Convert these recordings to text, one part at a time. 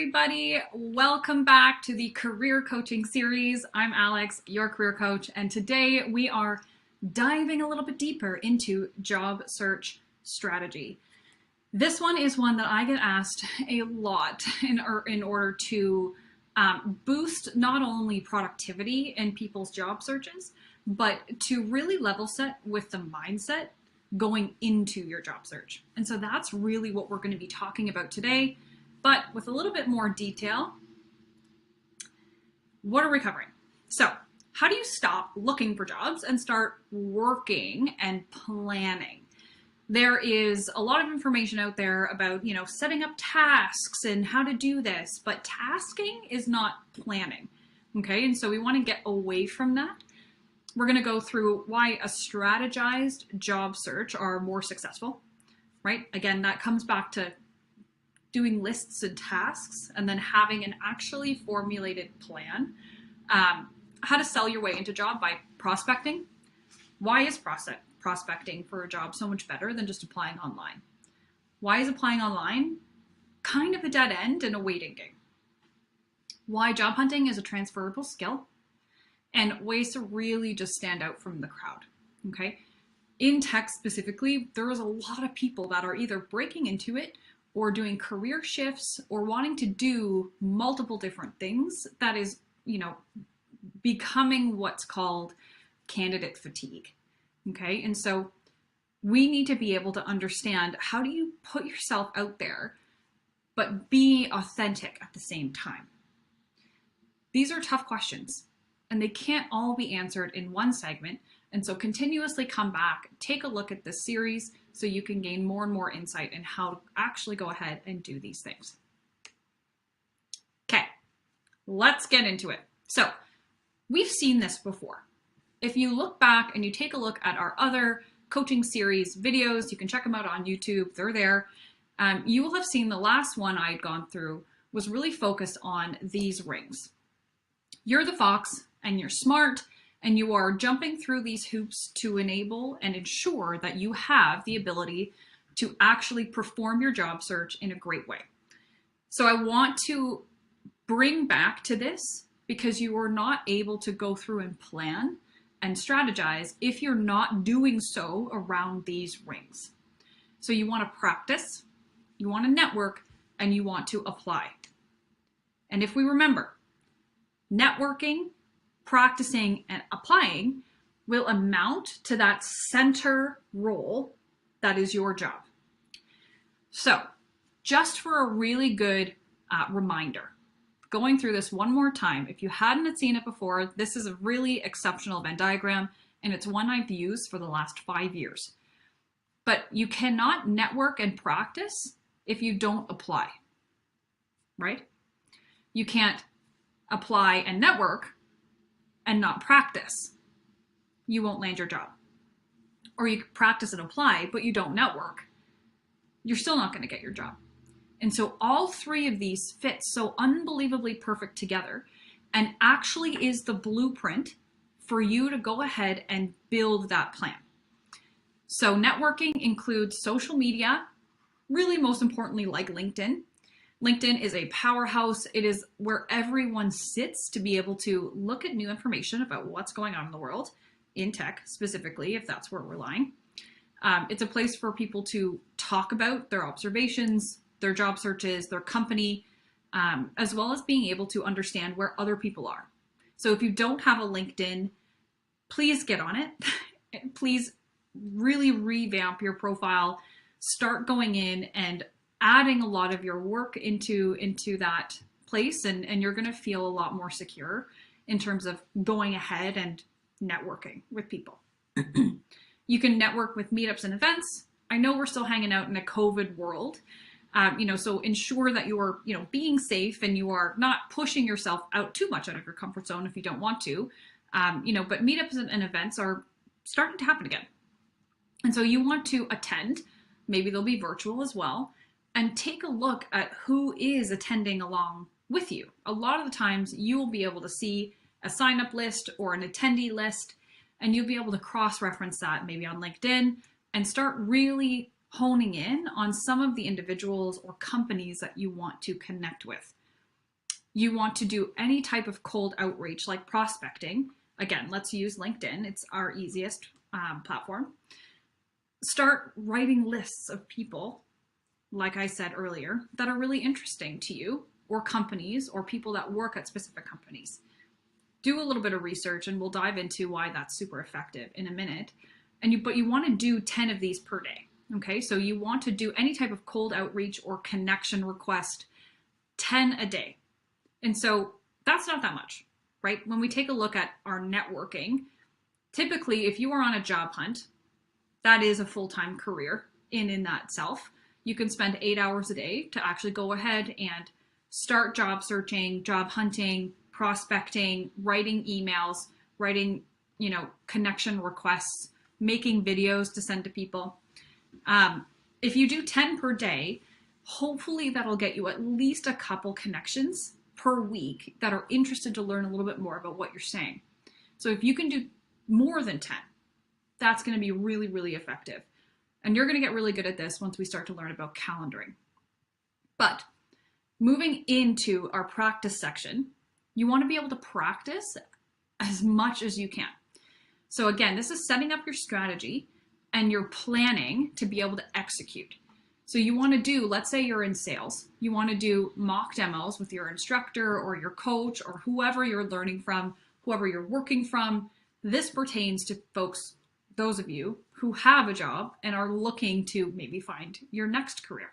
everybody. Welcome back to the career coaching series. I'm Alex, your career coach, and today we are diving a little bit deeper into job search strategy. This one is one that I get asked a lot in order to boost not only productivity in people's job searches, but to really level set with the mindset going into your job search. And so that's really what we're going to be talking about today, but with a little bit more detail. What are we covering? So how do you stop looking for jobs and start working and planning? There is a lot of information out there about, setting up tasks and how to do this, but tasking is not planning. Okay. And so we want to get away from that. We're going to go through why a strategized job search are more successful, right? Again, that comes back to doing lists and tasks and then having an actually formulated plan. How to sell your way into a job by prospecting. Why is prospecting for a job so much better than just applying online? Why is applying online kind of a dead end and a waiting game? Why job hunting is a transferable skill, and ways to really just stand out from the crowd, okay? In tech specifically, there is a lot of people that are either breaking into it or doing career shifts or wanting to do multiple different things that is, becoming what's called candidate fatigue, okay? And so we need to be able to understand, how do you put yourself out there, but be authentic at the same time? These are tough questions, and they can't all be answered in one segment. And so continuously come back, take a look at this series so you can gain more and more insight in how to actually go ahead and do these things. Okay, let's get into it. So we've seen this before. If you look back and you take a look at our other coaching series videos, you can check them out on YouTube, they're there. You will have seen the last one I'd gone through was really focused on these rings. You're the fox and you're smart, and you are jumping through these hoops to enable and ensure that you have the ability to actually perform your job search in a great way. So I want to bring back to this because you are not able to go through and plan and strategize if you're not doing so around these rings. So you want to practice, you want to network, and you want to apply. And if we remember, networking, practicing, and applying will amount to that center role that is your job. So just for a really good reminder, going through this one more time, if you hadn't seen it before, this is a really exceptional Venn diagram, and it's one I've used for the last 5 years. But you cannot network and practice if you don't apply, right? You can't apply and network and not practice. You won't land your job. Or you practice and apply, but you don't network. You're still not going to get your job. And so all three of these fit so unbelievably perfect together, and actually is the blueprint for you to go ahead and build that plan. So networking includes social media, really most importantly like LinkedIn. LinkedIn is a powerhouse. It is where everyone sits to be able to look at new information about what's going on in the world, in tech specifically, if that's where we're lying. It's a place for people to talk about their observations, their job searches, their company, as well as being able to understand where other people are. So if you don't have a LinkedIn, please get on it. Please really revamp your profile, start going in and adding a lot of your work into that place, and you're going to feel a lot more secure in terms of going ahead and networking with people. You can network with meetups and events. I know we're still hanging out in a COVID world, so ensure that you're, being safe and you are not pushing yourself out too much out of your comfort zone if you don't want to, but meetups and events are starting to happen again. And so you want to attend, maybe they'll be virtual as well, and take a look at who is attending along with you. A lot of the times you will be able to see a sign-up list or an attendee list, and you'll be able to cross-reference that maybe on LinkedIn and start really honing in on some of the individuals or companies that you want to connect with. You want to do any type of cold outreach like prospecting. Again, let's use LinkedIn. It's our easiest platform. Start writing lists of people, like I said earlier, that are really interesting to you, or companies, or people that work at specific companies. Do a little bit of research, and we'll dive into why that's super effective in a minute. But you want to do 10 of these per day. Okay, so you want to do any type of cold outreach or connection request, 10 a day. And so that's not that much, right? When we take a look at our networking, typically if you are on a job hunt, that is a full-time career in that itself. You can spend 8 hours a day to actually go ahead and start job searching, job hunting, prospecting, writing emails, writing, connection requests, making videos to send to people. If you do 10 per day, hopefully that'll get you at least a couple connections per week that are interested to learn a little bit more about what you're saying. So if you can do more than 10, that's going to be really, really effective. And you're going to get really good at this once we start to learn about calendaring. But moving into our practice section, you want to be able to practice as much as you can. So again, this is setting up your strategy and you're planning to be able to execute. So you want to do, let's say you're in sales, you want to do mock demos with your instructor or your coach or whoever you're learning from, whoever you're working from. This pertains to folks, those of you who have a job and are looking to maybe find your next career.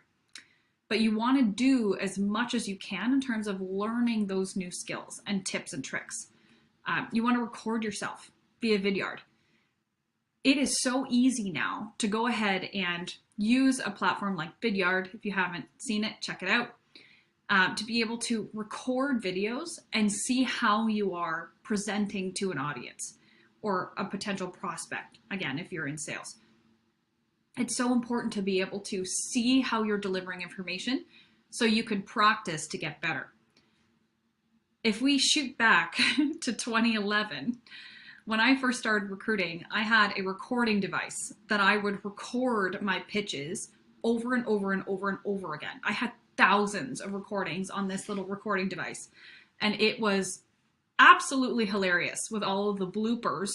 But you want to do as much as you can in terms of learning those new skills and tips and tricks. You want to record yourself via Vidyard. It is so easy now to go ahead and use a platform like Vidyard. If you haven't seen it, check it out. To be able to record videos and see how you are presenting to an audience or a potential prospect, again, if you're in sales. It's so important to be able to see how you're delivering information so you can practice to get better. If we shoot back to 2011, when I first started recruiting, I had a recording device that I would record my pitches over and over and over and over again. I had thousands of recordings on this little recording device, and it was absolutely hilarious with all of the bloopers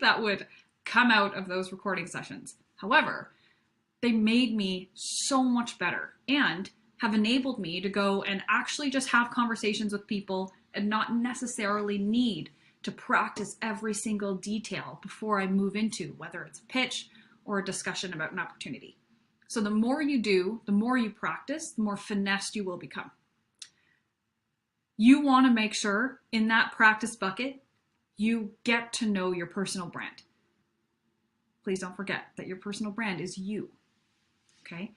that would come out of those recording sessions. However, they made me so much better and have enabled me to go and actually just have conversations with people and not necessarily need to practice every single detail before I move into whether it's a pitch or a discussion about an opportunity. So the more you do, the more you practice, the more finessed you will become. You want to make sure in that practice bucket, you get to know your personal brand. Please don't forget that your personal brand is you. Okay?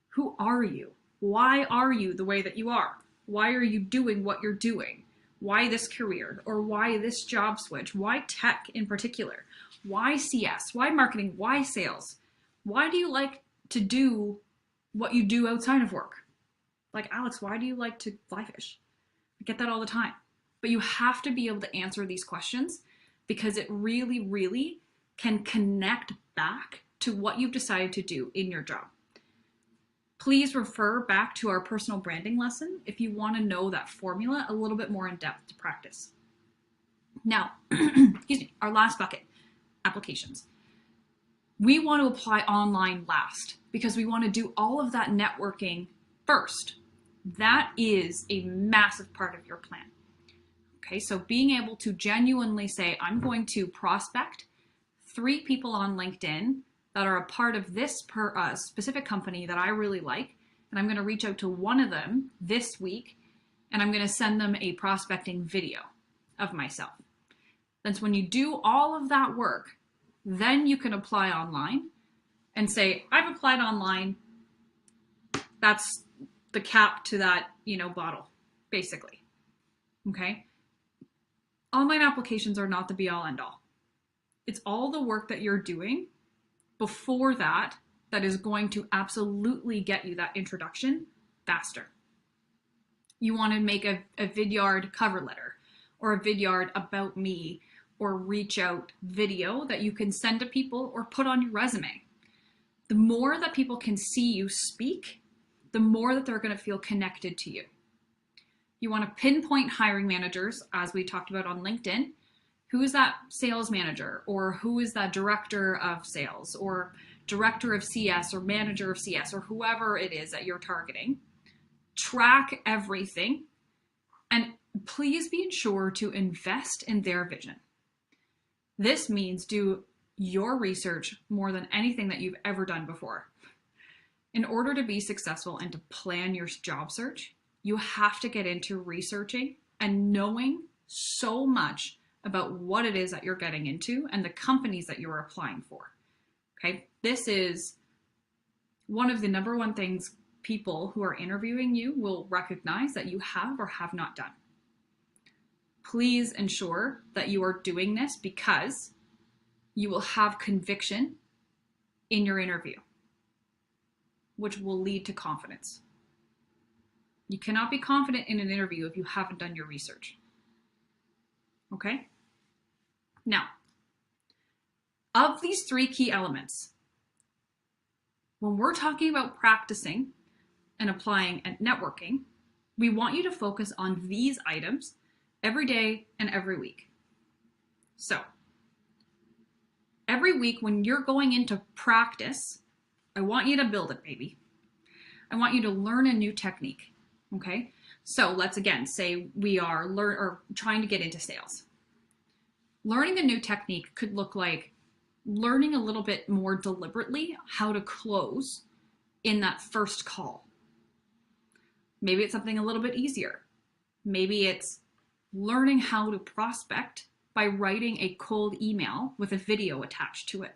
Who are you? Why are you the way that you are? Why are you doing what you're doing? Why this career? Or why this job switch? Why tech in particular? Why CS? Why marketing? Why sales? Why do you like to do what you do outside of work? Like, Alex, why do you like to fly fish? I get that all the time. But you have to be able to answer these questions because it really, really can connect back to what you've decided to do in your job. Please refer back to our personal branding lesson if you want to know that formula a little bit more in depth to practice. Now, excuse me, our last bucket, applications. We want to apply online last because we want to do all of that networking first. That is a massive part of your plan. Okay, so being able to genuinely say, I'm going to prospect 3 people on LinkedIn that are a part of this specific company that I really like, and I'm going to reach out to one of them this week, and I'm going to send them a prospecting video of myself. Then when you do all of that work, then you can apply online and say, I've applied online. That's the cap to that, bottle, basically. Okay? Online applications are not the be all end all. It's all the work that you're doing before that is going to absolutely get you that introduction faster. You want to make a Vidyard cover letter or a Vidyard about me or reach out video that you can send to people or put on your resume. The more that people can see you speak, the more that they're going to feel connected to you. You want to pinpoint hiring managers, as we talked about on LinkedIn. Who is that sales manager, or who is that director of sales, or director of CS, or manager of CS, or whoever it is that you're targeting. Track everything, and please be sure to invest in their vision. This means do your research more than anything that you've ever done before. In order to be successful and to plan your job search, you have to get into researching and knowing so much about what it is that you're getting into and the companies that you're applying for. Okay, this is one of the number one things people who are interviewing you will recognize that you have or have not done. Please ensure that you are doing this because you will have conviction in your interview, which will lead to confidence. You cannot be confident in an interview if you haven't done your research. Okay? Now, of these three key elements, when we're talking about practicing and applying and networking, we want you to focus on these items every day and every week. So, every week when you're going into practice, I want you to build it, baby. I want you to learn a new technique, okay? So let's again say we are trying to get into sales. Learning a new technique could look like learning a little bit more deliberately how to close in that first call. Maybe it's something a little bit easier. Maybe it's learning how to prospect by writing a cold email with a video attached to it.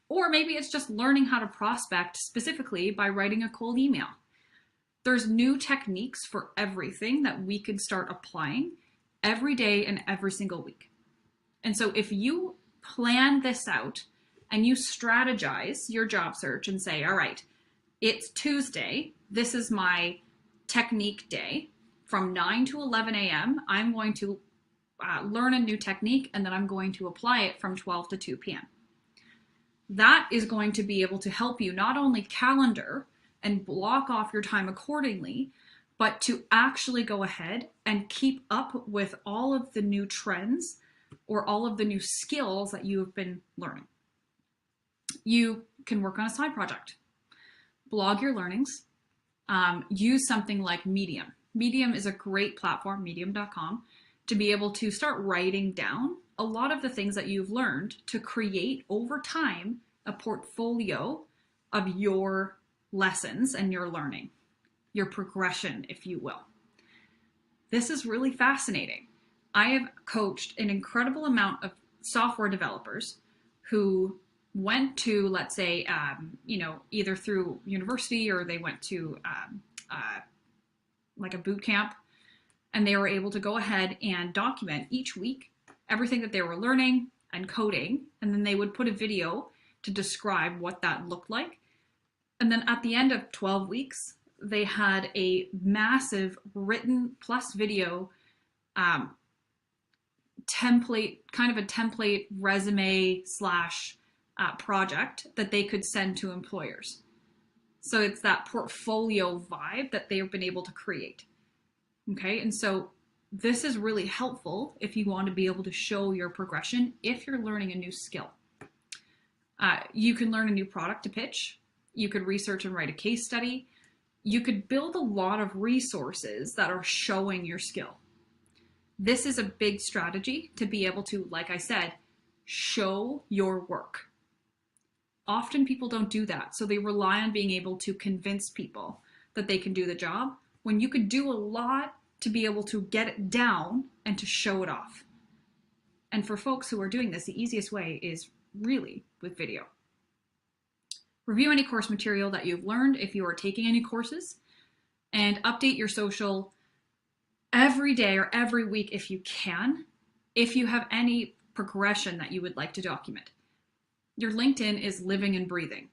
Or maybe it's just learning how to prospect specifically by writing a cold email. There's new techniques for everything that we can start applying every day and every single week. And so if you plan this out and you strategize your job search and say, all right, it's Tuesday, this is my technique day. From 9 to 11 a.m., I'm going to learn a new technique, and then I'm going to apply it from 12 to 2 p.m. That is going to be able to help you not only calendar and block off your time accordingly, but to actually go ahead and keep up with all of the new trends or all of the new skills that you have been learning. You can work on a side project, blog your learnings, use something like Medium. Medium is a great platform, medium.com, to be able to start writing down a lot of the things that you've learned to create over time a portfolio of your lessons and your learning, your progression, if you will. This is really fascinating. I have coached an incredible amount of software developers who went to, let's say, either through university or they went to like a boot camp, and they were able to go ahead and document each week everything that they were learning and coding, and then they would put a video to describe what that looked like. And then at the end of 12 weeks, they had a massive written plus video template, kind of a template resume slash project that they could send to employers. So it's that portfolio vibe that they've been able to create. Okay, and so this is really helpful if you want to be able to show your progression if you're learning a new skill. You can learn a new product to pitch. You could research and write a case study. You could build a lot of resources that are showing your skill. This is a big strategy to be able to, like I said, show your work. Often people don't do that, so they rely on being able to convince people that they can do the job, when you could do a lot to be able to get it down and to show it off. And for folks who are doing this, the easiest way is really with video. Review any course material that you've learned if you are taking any courses, and update your social every day or every week if you can, if you have any progression that you would like to document. Your LinkedIn is living and breathing.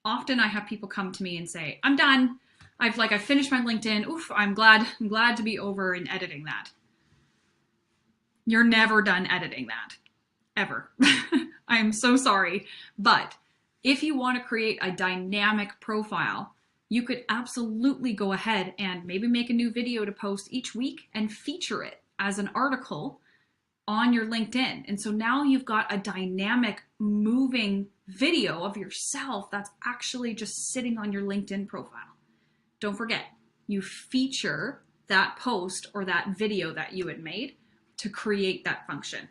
Often I have people come to me and say, I'm done. I've finished my LinkedIn. Oof, I'm glad to be over and editing that. You're never done editing that, ever. I am so sorry. But if you want to create a dynamic profile You could absolutely go ahead and maybe make a new video to post each week and feature it as an article on your LinkedIn. And so now you've got a dynamic, moving video of yourself that's actually just sitting on your LinkedIn profile. Don't forget, you feature that post or that video that you had made to create that function.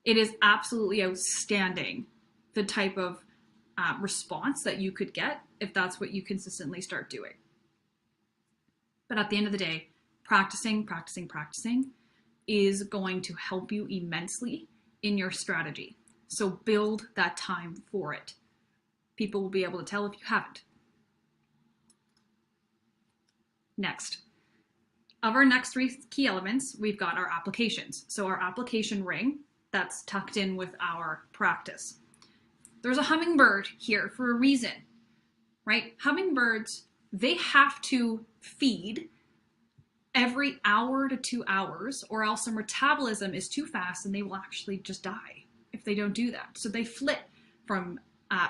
It is absolutely outstanding, the type of response that you could get if that's what you consistently start doing. But at the end of the day, practicing is going to help you immensely in your strategy. So build that time for it. People will be able to tell if you haven't. Next, of our next 3 key elements, we've got our applications. So our application ring that's tucked in with our practice. There's a hummingbird here for a reason, right? Hummingbirds, they have to feed every hour to 2 hours, or else their metabolism is too fast and they will actually just die if they don't do that. So they flit from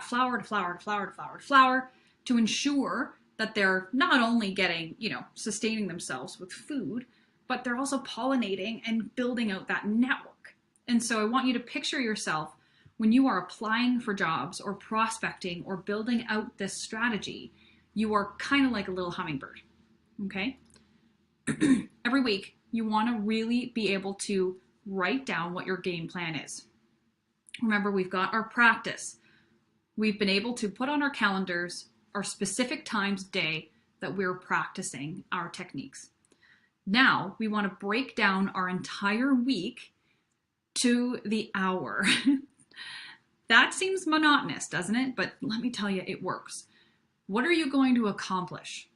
flower to flower to flower to flower to flower to ensure that they're not only getting, sustaining themselves with food, but they're also pollinating and building out that network. And so I want you to picture yourself when you are applying for jobs or prospecting or building out this strategy, you are kind of like a little hummingbird, okay? Every week, you want to really be able to write down what your game plan is. Remember, we've got our practice. We've been able to put on our calendars our specific times day that we're practicing our techniques. Now, we want to break down our entire week to the hour. That seems monotonous, doesn't it? But let me tell you, it works. What are you going to accomplish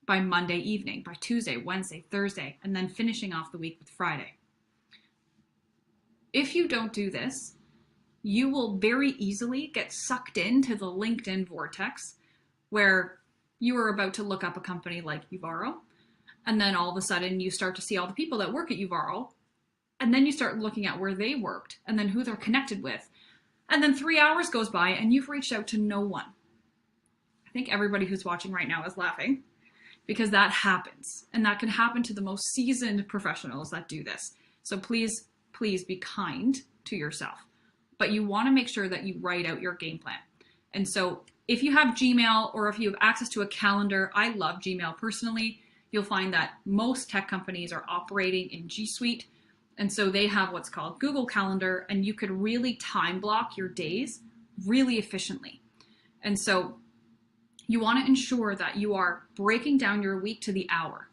by Monday evening, by Tuesday, Wednesday, Thursday, and then finishing off the week with Friday? If you don't do this, you will very easily get sucked into the LinkedIn vortex where you are about to look up a company like Uvaro, and then all of a sudden you start to see all the people that work at Uvaro, and then you start looking at where they worked and then who they're connected with. And then 3 hours goes by and you've reached out to no one. I think everybody who's watching right now is laughing because that happens. And that can happen to the most seasoned professionals that do this. So please, please be kind to yourself. But you want to make sure that you write out your game plan. And so if you have Gmail or if you have access to a calendar, I love Gmail personally. You'll find that most tech companies are operating in G Suite. And so they have what's called Google Calendar, and you could really time block your days really efficiently. And so you want to ensure that you are breaking down your week to the hour.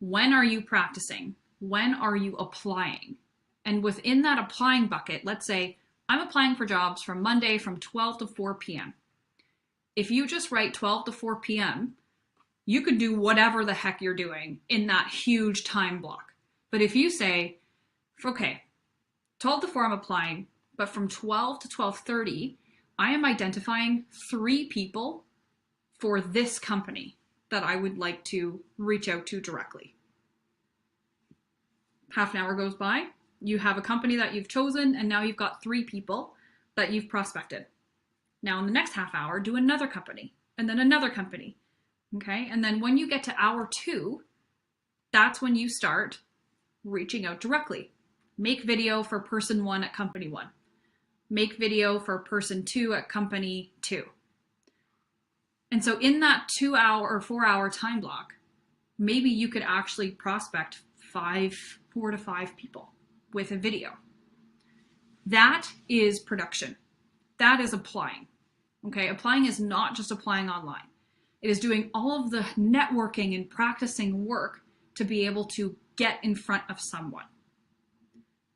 When are you practicing? When are you applying? And within that applying bucket, let's say I'm applying for jobs from Monday from 12 to 4 p.m. If you just write 12 to 4 p.m., you could do whatever the heck you're doing in that huge time block. But if you say, okay, 12 to 4 I'm applying, but from 12 to 12:30, I am identifying 3 people for this company that I would like to reach out to directly. Half an hour goes by, you have a company that you've chosen, and now you've got 3 people that you've prospected. Now in the next half hour, do another company, and then another company, okay? And then when you get to hour 2, that's when you start reaching out directly. Make video for person 1 at company 1. Make video for person 2 at company 2. And so in that 2 hour or 4 hour time block, maybe you could actually prospect 4 to 5 people with a video. That is production. That is applying. Okay, applying is not just applying online. It is doing all of the networking and practicing work to be able to get in front of someone.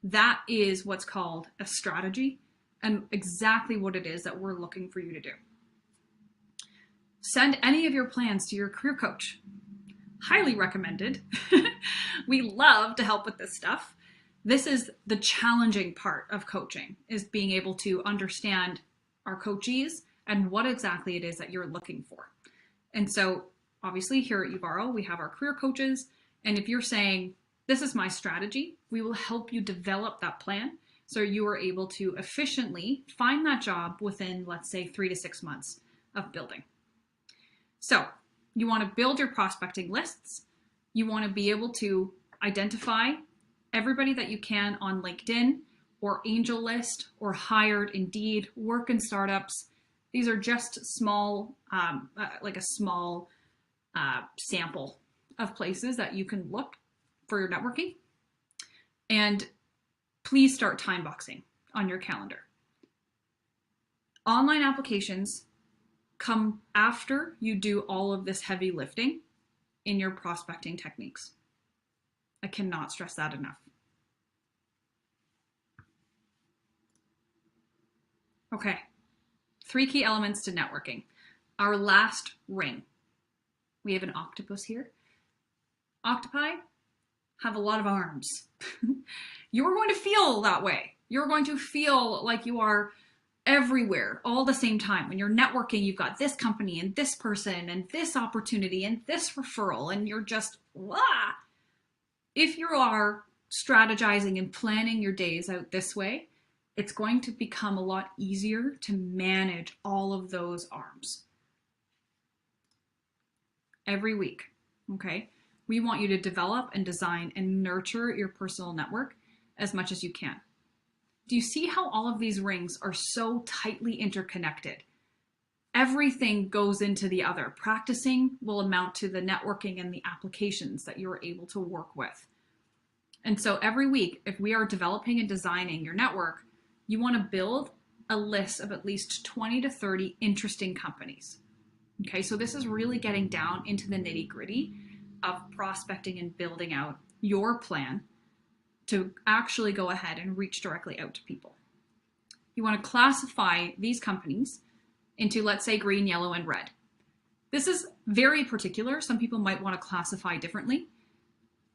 That is what's called a strategy and exactly what it is that we're looking for you to do. Send any of your plans to your career coach. Highly recommended. We love to help with this stuff. This is the challenging part of coaching, is being able to understand our coachees and what exactly it is that you're looking for. And so obviously here at Uvaro, we have our career coaches. And if you're saying, this is my strategy, we will help you develop that plan so you are able to efficiently find that job within, let's say, 3 to 6 months of building. So You want to build your prospecting lists. You want to be able to identify everybody that you can on LinkedIn or AngelList or Hired, Indeed, work in startups. These are just small, like a small sample of places that you can look for your networking. And please start time boxing on your calendar. Online applications come after you do all of this heavy lifting in your prospecting techniques. I cannot stress that enough. Okay, 3 key elements to networking. Our last ring. We have an octopus here. Octopi have a lot of arms. You're going to feel that way. You're going to feel like you are everywhere all the same time. When you're networking, you've got this company and this person and this opportunity and this referral, and you're just, wah. If you are strategizing and planning your days out this way, it's going to become a lot easier to manage all of those arms every week, okay? We want you to develop and design and nurture your personal network as much as you can. Do you see how all of these rings are so tightly interconnected? Everything goes into the other. Practicing will amount to the networking and the applications that you're able to work with. And so every week, if we are developing and designing your network, you want to build a list of at least 20 to 30 interesting companies. Okay, so this is really getting down into the nitty-gritty of prospecting and building out your plan to actually go ahead and reach directly out to people. You want to classify these companies into, let's say, green, yellow, and red. This is very particular. Some people might want to classify differently.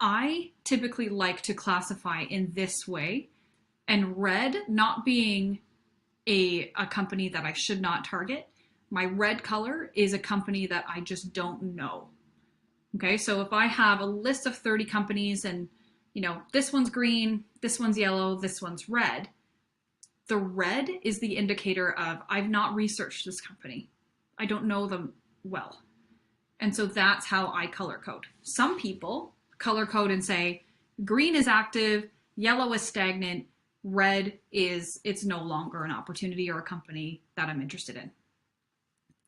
I typically like to classify in this way, and red not being a company that I should not target. My red color is a company that I just don't know. Okay, so if I have a list of 30 companies and, you know, this one's green, this one's yellow, this one's red, the red is the indicator of I've not researched this company. I don't know them well. And so that's how I color code. Some people color code and say green is active, yellow is stagnant, red is it's no longer an opportunity or a company that I'm interested in.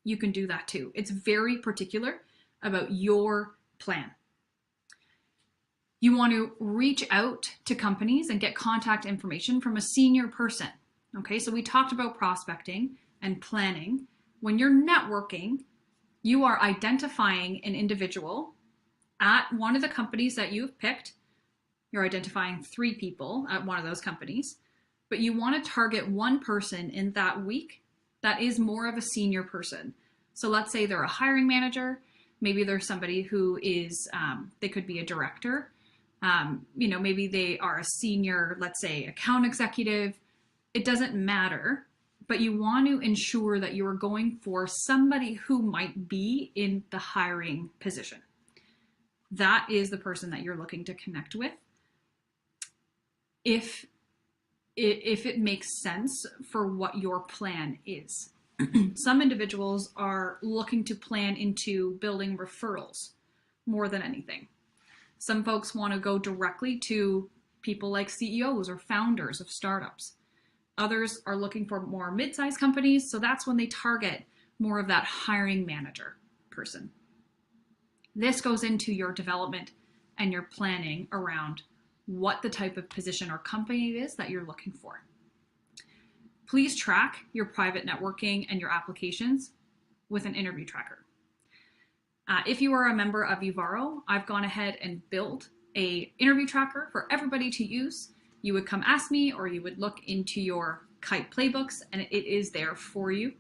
You can do that too. It's very particular about your plan. You want to reach out to companies and get contact information from a senior person. Okay, so we talked about prospecting and planning. When you're networking, you are identifying an individual at one of the companies that you've picked. You're identifying 3 people at one of those companies, but you want to target one person in that week that is more of a senior person. So let's say they're a hiring manager. Maybe there's somebody who is, they could be a director. Maybe they are a senior, let's say, account executive. It doesn't matter, but you want to ensure that you're going for somebody who might be in the hiring position. That is the person that you're looking to connect with. If it makes sense for what your plan is. Some individuals are looking to plan into building referrals more than anything. Some folks want to go directly to people like CEOs or founders of startups. Others are looking for more mid-sized companies, so that's when they target more of that hiring manager person. This goes into your development and your planning around what the type of position or company it is that you're looking for. Please track your private networking and your applications with an interview tracker. If you are a member of Uvaro, I've gone ahead and built an interview tracker for everybody to use. You would come ask me, or you would look into your Kite playbooks, and it is there for you.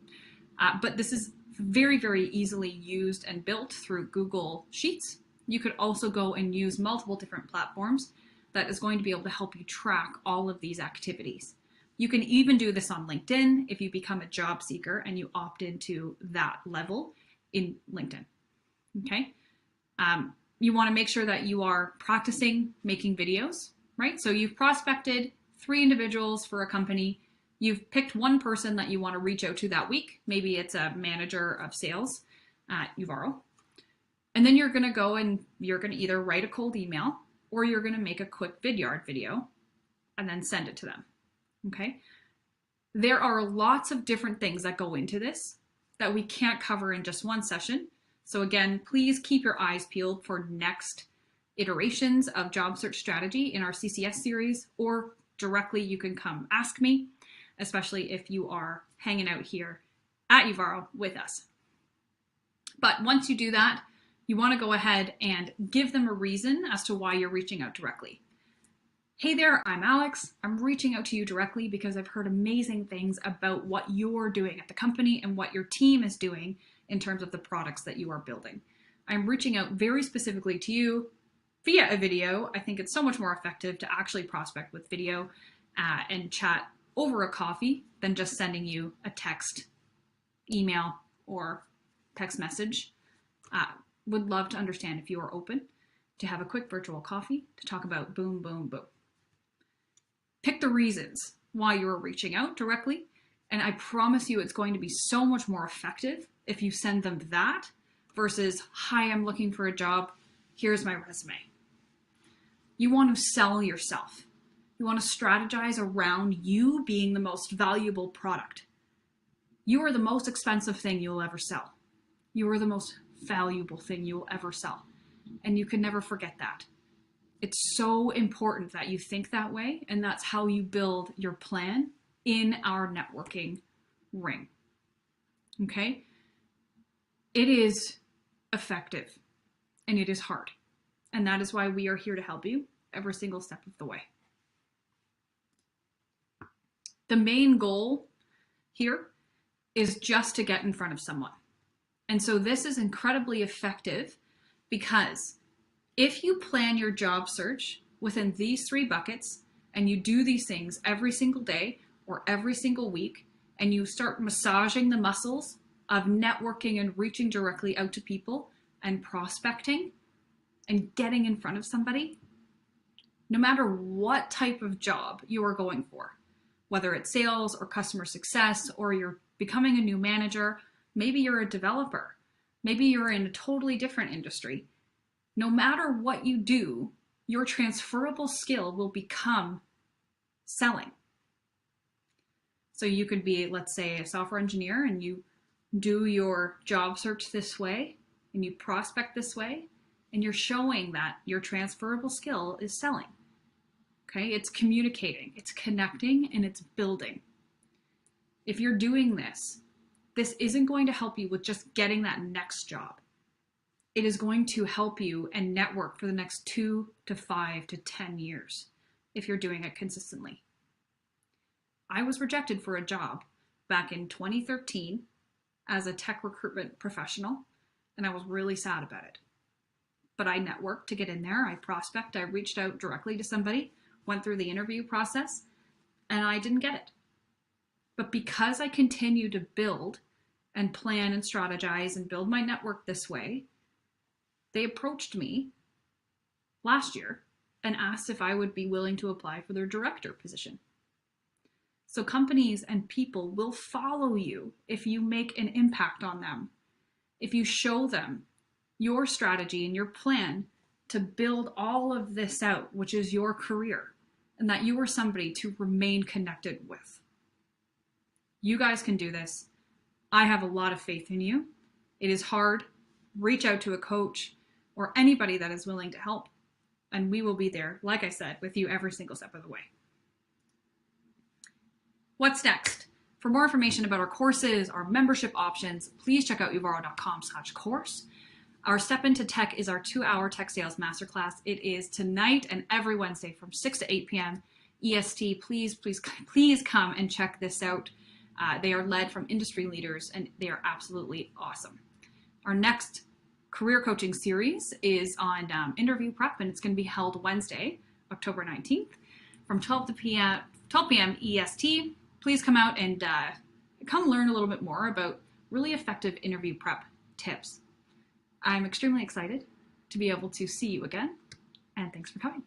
But this is very, very easily used and built through Google Sheets. You could also go and use multiple different platforms that is going to be able to help you track all of these activities. You can even do this on LinkedIn if you become a job seeker and you opt into that level in LinkedIn, okay? You wanna make sure that you are practicing making videos, right? So you've prospected 3 individuals for a company. You've picked one person that you wanna reach out to that week. Maybe it's a manager of sales at Uvaro. And then you're going to go and you're going to either write a cold email or you're going to make a quick vidyard video and then send it to them. Okay? There are lots of different things that go into this that we can't cover in just one session. So again, please keep your eyes peeled for next iterations of job search strategy in our CCS series, or directly you can come ask me, especially if you are hanging out here at Uvaro with us. But once you do that, you want to go ahead and give them a reason as to why you're reaching out directly. Hey there, I'm Alex. I'm reaching out to you directly because I've heard amazing things about what you're doing at the company and what your team is doing in terms of the products that you are building. I'm reaching out very specifically to you via a video. I think it's so much more effective to actually prospect with video and chat over a coffee than just sending you a text, email, or text message. Would love to understand if you are open to have a quick virtual coffee to talk about boom, boom, boom. Pick the reasons why you are reaching out directly, and I promise you it's going to be so much more effective if you send them that versus, hi, I'm looking for a job, here's my resume. You want to sell yourself. You want to strategize around you being the most valuable product. You are the most expensive thing you'll ever sell. You are the most valuable thing you will ever sell. And you can never forget that. It's so important that you think that way, and that's how you build your plan in our networking ring. Okay? It is effective and it is hard. And that is why we are here to help you every single step of the way. The main goal here is just to get in front of someone. And so this is incredibly effective because if you plan your job search within these 3 buckets and you do these things every single day or every single week, and you start massaging the muscles of networking and reaching directly out to people and prospecting and getting in front of somebody, no matter what type of job you are going for, whether it's sales or customer success, or you're becoming a new manager, maybe you're a developer, maybe you're in a totally different industry. No matter what you do, your transferable skill will become selling. So you could be, let's say, a software engineer and you do your job search this way and you prospect this way, and you're showing that your transferable skill is selling. Okay, it's communicating, it's connecting, and it's building. If you're doing this, this isn't going to help you with just getting that next job. It is going to help you and network for the next 2 to 5 to 10 years if you're doing it consistently. I was rejected for a job back in 2013 as a tech recruitment professional, and I was really sad about it. But I networked to get in there. I prospect, I reached out directly to somebody, went through the interview process, and I didn't get it. But because I continued to build and plan and strategize and build my network this way, they approached me last year and asked if I would be willing to apply for their director position. So companies and people will follow you if you make an impact on them, if you show them your strategy and your plan to build all of this out, which is your career, and that you are somebody to remain connected with. You guys can do this. I have a lot of faith in you. It is hard. Reach out to a coach or anybody that is willing to help, and we will be there, like I said, with you every single step of the way. What's next? For more information about our courses, our membership options, please check out uvaro.com/course. Our Step Into Tech is our 2-hour tech sales masterclass. It is tonight and every Wednesday from 6 to 8 p.m. EST. Please come and check this out. They are led from industry leaders and they are absolutely awesome. Our next career coaching series is on interview prep, and it's going to be held Wednesday, October 19th from 12 p.m. EST. Please come out and come learn a little bit more about really effective interview prep tips. I'm extremely excited to be able to see you again, and thanks for coming.